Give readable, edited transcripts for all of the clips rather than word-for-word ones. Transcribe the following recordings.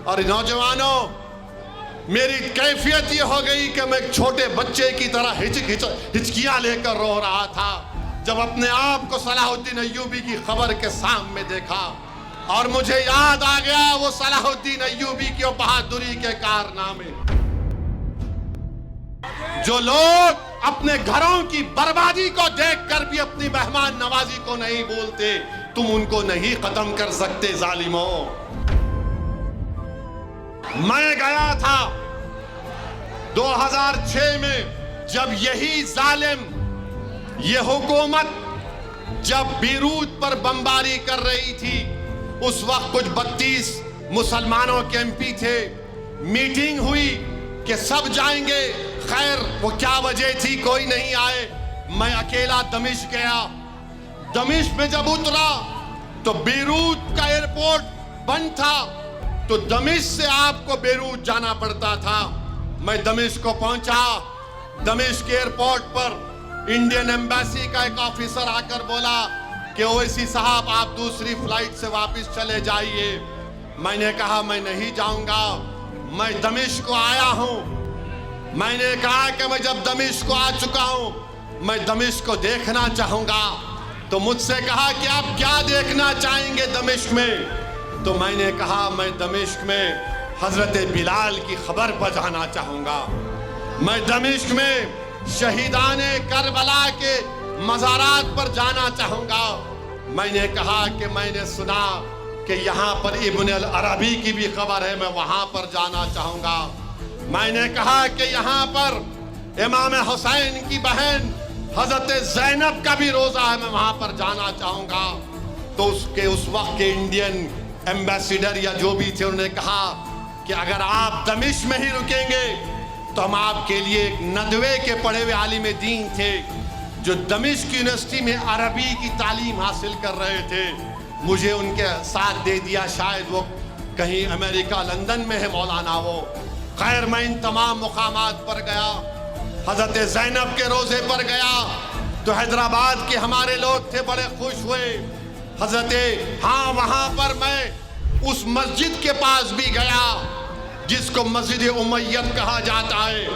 और नौजवानों, मेरी कैफियत ये हो गई कि मैं एक छोटे बच्चे की तरह हिचकियां लेकर रो रहा था जब अपने आप को सलाहुद्दीन अय्यूबी की खबर के सामने देखा। और मुझे याद आ गया वो सलाहुद्दीन अय्यूबी की बहादुरी के कारनामे। जो लोग अपने घरों की बर्बादी को देखकर भी अपनी मेहमान नवाजी को नहीं बोलते, तुम उनको नहीं खत्म कर सकते जालिमों। मैं गया था 2006 में, जब यही जालिम, ये हुकूमत जब बीरूत पर बमबारी कर रही थी, उस वक्त कुछ 32 मुसलमानों के एमपी थे। मीटिंग हुई कि सब जाएंगे, खैर वो क्या वजह थी कोई नहीं आए। मैं अकेला दमिश्क गया। दमिश्क में जब उतरा तो बीरूत का एयरपोर्ट बंद था, तो दमिश्क से आपको बीरूत जाना पड़ता था। मैं दमिश्क को पहुंचा। दमिश्क एयरपोर्ट पर इंडियन एम्बेसी का एक ऑफिसर आकर बोला कि ओवैसी साहब आप दूसरी फ्लाइट से वापस चले जाइए। मैंने कहा मैं नहीं जाऊंगा, मैं दमिश्क को आया हूं। मैंने कहा कि मैं जब दमिश्क को आ चुका हूं, मैं दमिश्क को देखना चाहूंगा। तो मुझसे कहा कि आप क्या देखना चाहेंगे दमिश्क में? तो मैंने कहा मैं दमिश्क में हजरत बिलाल की खबर पर जाना चाहूंगा। मैं दमिश्क में शहीदाने करबला के मज़ारात पर जाना चाहूंगा। मैंने कहा कि मैंने सुना कि यहाँ पर इब्न अल अरबी की भी खबर है, मैं वहां पर जाना चाहूंगा। मैंने कहा कि यहाँ पर इमाम हुसैन की बहन हजरत ज़ैनब का भी रोजा है, मैं वहां पर जाना चाहूंगा। तो उसके उस वक्त के इंडियन एम्बेसडर या जो भी थे, उन्होंने कहा कि अगर आप दमिश्क में ही रुकेंगे तो हम आपके लिए एक नदवे के पढ़े हुए आलिम दीन थे जो दमिश्क यूनिवर्सिटी में अरबी की तालीम हासिल कर रहे थे, मुझे उनके साथ दे दिया। शायद वो कहीं अमेरिका लंदन में है मौलाना वो। खैर मैं इन तमाम मुकामात पर गया। हजरत ज़ैनब के रोजे पर गया तो हैदराबाद के हमारे लोग थे, बड़े खुश हुए। हाँ, वहां पर मैं उस मस्जिद के पास भी गया जिसको मस्जिद उमय्यद कहा जाता है।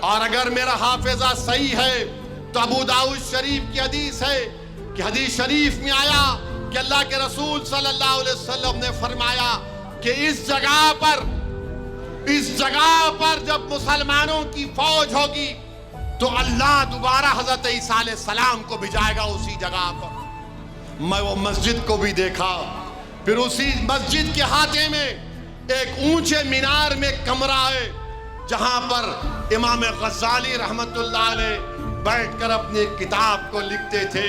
और अगर मेरा हाफिजा सही है तो अबू दाऊद शरीफ की हदीस है कि हदीस शरीफ में आया कि अल्लाह के रसूल सल्लल्लाहु अलैहि वसल्लम ने फरमाया कि इस जगह पर जब मुसलमानों की फौज होगी तो अल्लाह दोबारा हजरत ईसा अलैहि सलाम को भिजाएगा उसी जगह पर। मैं वो मस्जिद को भी देखा। फिर उसी मस्जिद के हाथे में एक ऊंचे मीनार में कमरा है जहां पर इमाम गज़ाली रहमतुल्लाह अलैह बैठकर अपनी किताब को लिखते थे।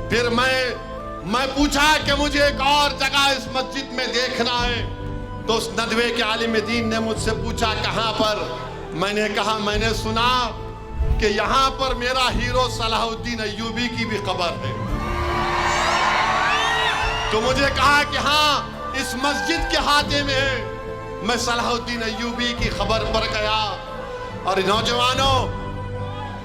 फिर मैं पूछा कि मुझे एक और जगह इस मस्जिद में देखना है। तो उस नदवे के आलिम दीन ने मुझसे पूछा कहां पर? मैंने कहा मैंने सुना कि यहां पर मेरा हीरो सलाहुद्दीन अय्यूबी की भी खबर है। तो मुझे कहा कि हाँ, इस मस्जिद के हाथे में है। मैं सलाहुद्दीन अय्यूबी की खबर पर गया। और नौजवानों,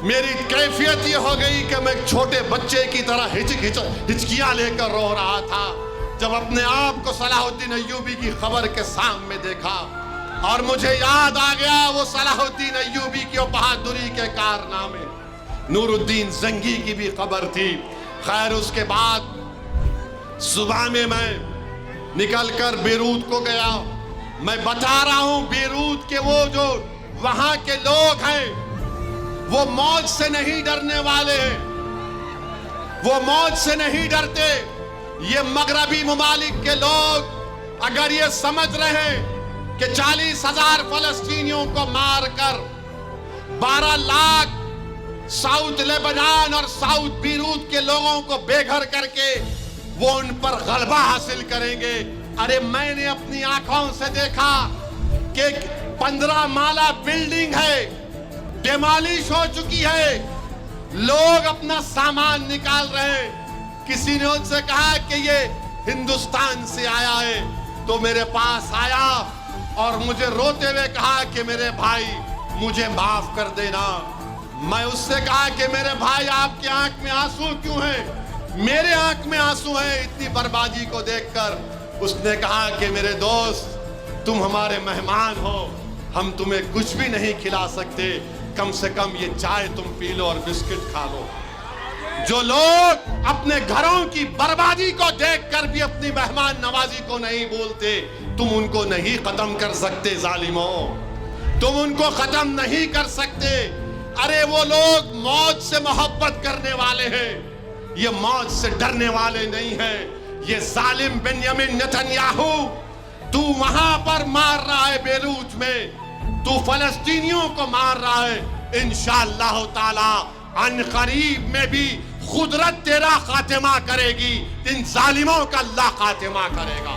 मेरी कैफियत ये हो गई कि मैं एक छोटे बच्चे की तरह हिचकियां लेकर रो रहा था जब अपने आप को सलाहुद्दीन अय्यूबी की खबर के सामने देखा। और मुझे याद आ गया वो सलाहुद्दीन अय्यूबी की बहादुरी के कारनामे। नूरुद्दीन जंगी की भी खबर थी। खैर उसके बाद सुबह में मैं निकलकर बीरूत को गया। मैं बता रहा हूं बीरूत के वो जो वहां के लोग हैं वो मौत से नहीं डरने वाले हैं, वो मौत से नहीं डरते। ये मगरबी मुमालिक के लोग अगर ये समझ रहे हैं कि 40,000 फलस्तीनियों को मारकर 12 लाख साउथ लेबनान और साउथ बीरूत के लोगों को बेघर करके वो उन पर गलबा हासिल करेंगे, अरे मैंने अपनी आंखों से देखा कि 15 माला बिल्डिंग है, डिमोलिश हो चुकी है, लोग अपना सामान निकाल रहे हैं। किसी ने उनसे कहा कि ये हिंदुस्तान से आया है, तो मेरे पास आया और मुझे रोते हुए कहा कि मेरे भाई मुझे माफ कर देना। मैं उससे कहा कि मेरे भाई आपकी आंख में आंसू क्यों हैं? मेरे आंख में आंसू हैं इतनी बर्बादी को देखकर। उसने कहा कि मेरे दोस्त, तुम हमारे मेहमान हो, हम तुम्हें कुछ भी नहीं खिला सकते, कम से कम ये चाय तुम पी लो और बिस्किट खा लो। जो लोग अपने घरों की बर्बादी को देखकर भी अपनी मेहमान नवाजी को नहीं बोलते, तुम उनको नहीं खत्म कर सकते जालिमों, तुम उनको खत्म नहीं कर सकते। अरे वो लोग मौत से मोहब्बत करने वाले हैं, ये मौत से डरने वाले नहीं हैं। ये जालिम बेंयामिन नेतन्याहू, तू वहां पर मार रहा है बेरूत में, तू फलस्तीनियों को मार रहा है। इंशाअल्लाह ताला अनकरीब में भी कुदरत तेरा खातिमा करेगी, इन जालिमों का अल्लाह खातिमा करेगा।